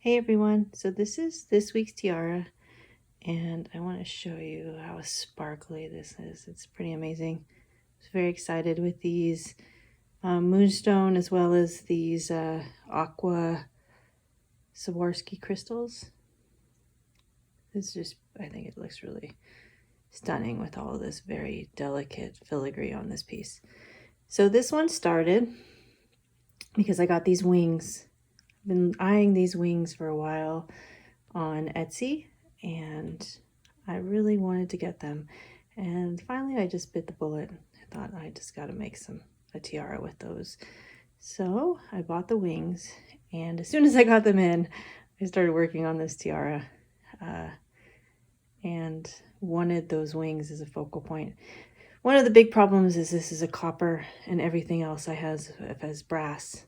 Hey everyone, so this is this week's tiara and I want to show you how sparkly this is. It's pretty amazing. I was very excited with these moonstone as well as these aqua Swarovski crystals. It's just, I think it looks really stunning with all of this very delicate filigree on this piece. So this one started because I got these wings. I've been eyeing these wings for a while on Etsy and I really wanted to get them, and finally I just bit the bullet. I thought I just got to make a tiara with those. So I bought the wings, and as soon as I got them in, I started working on this tiara and wanted those wings as a focal point. One of the big problems is this is a copper and everything else I has brass,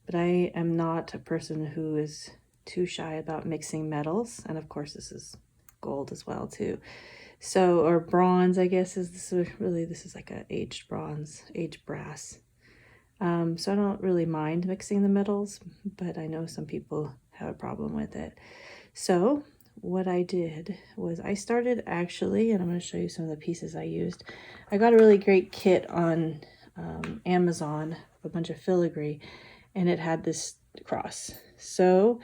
but I am not a person who is too shy about mixing metals, and of course this is gold as well too. So, or bronze, I guess is this is like a aged bronze, aged brass. So I don't really mind mixing the metals, but I know some people have a problem with it. So what I did was I started actually, and I'm going to show you some of the pieces I used. I got a really great kit on Amazon, a bunch of filigree, and it had this cross. So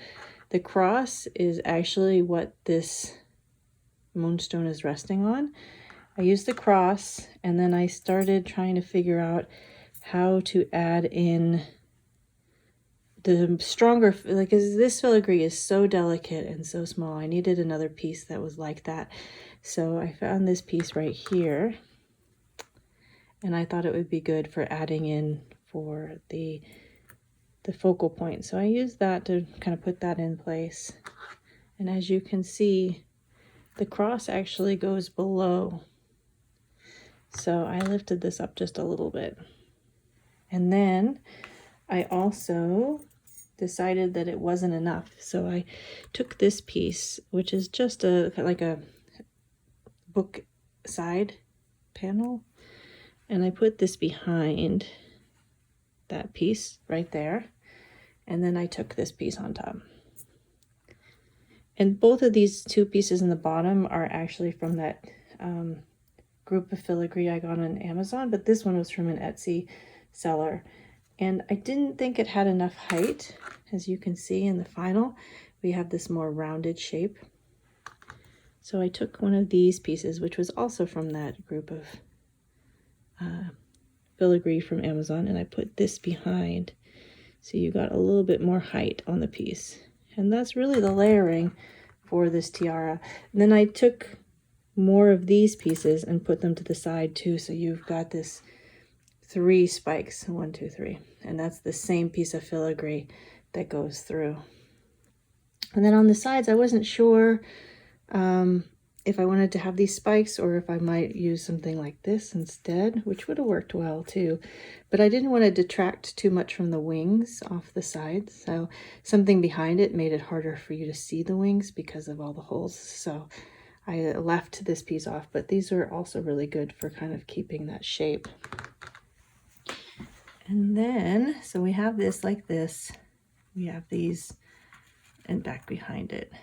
the cross is actually what this moonstone is resting on. I used the cross, and then I started trying to figure out how to add in the stronger, like, because this filigree is so delicate and so small. I needed another piece that was like that. So I found this piece right here, and I thought it would be good for adding in for the focal point. So I used that to kind of put that in place. And as you can see, the cross actually goes below. So I lifted this up just a little bit. And then I also decided that it wasn't enough. So I took this piece, which is just like a book side panel, and I put this behind that piece right there. And then I took this piece on top. And both of these two pieces in the bottom are actually from that group of filigree I got on Amazon, but this one was from an Etsy seller. And I didn't think it had enough height. As you can see in the final, we have this more rounded shape. So I took one of these pieces, which was also from that group of filigree from Amazon, and I put this behind. So you got a little bit more height on the piece. And that's really the layering for this tiara. And then I took more of these pieces and put them to the side too. So you've got this 3 spikes, 1, 2, 3. And that's the same piece of filigree that goes through. And then on the sides, I wasn't sure if I wanted to have these spikes or if I might use something like this instead, which would have worked well too. But I didn't want to detract too much from the wings off the sides. So something behind it made it harder for you to see the wings because of all the holes. So I left this piece off, but these are also really good for kind of keeping that shape. And then, so we have this like this. We have these and back behind it.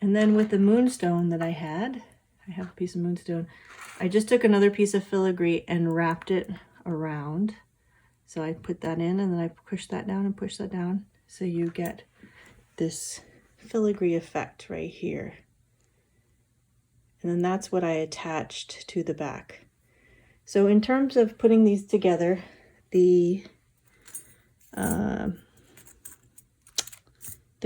And then with the moonstone that I have a piece of moonstone, I just took another piece of filigree and wrapped it around. So I put that in, and then I push that down and push that down. So you get this filigree effect right here. And then that's what I attached to the back. So in terms of putting these together, the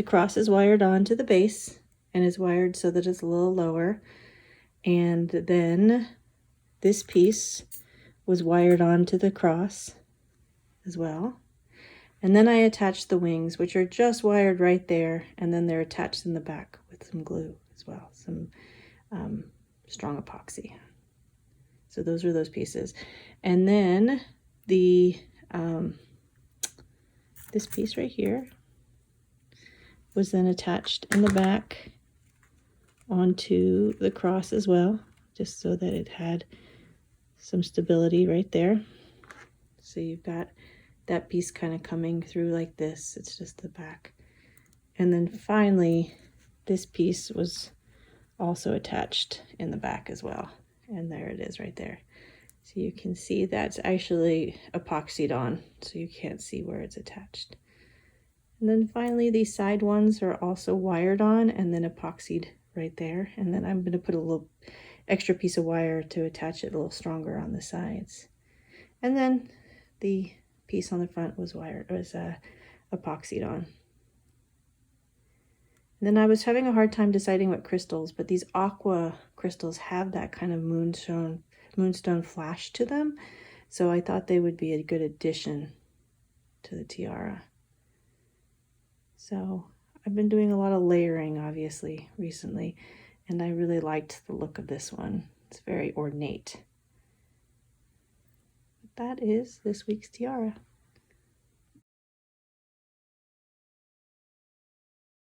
cross is wired onto the base and is wired so that it's a little lower. And then this piece was wired onto the cross as well. And then I attached the wings, which are just wired right there, and then they're attached in the back with some glue as well, some strong epoxy. So those are those pieces. And then the this piece right here was then attached in the back onto the cross as well, just so that it had some stability right there. So you've got that piece kind of coming through like this. It's just the back And then finally, this piece was also attached in the back as well. And there it is right there. So you can see that's actually epoxied on, so you can't see where it's attached. And then finally, these side ones are also wired on and then epoxied right there. And then I'm going to put a little extra piece of wire to attach it a little stronger on the sides. And then the piece on the front was epoxied on. And then I was having a hard time deciding what crystals, but these aqua crystals have that kind of moonstone flash to them. So I thought they would be a good addition to the tiara. So I've been doing a lot of layering, obviously, recently, and I really liked the look of this one. It's very ornate. But that is this week's tiara.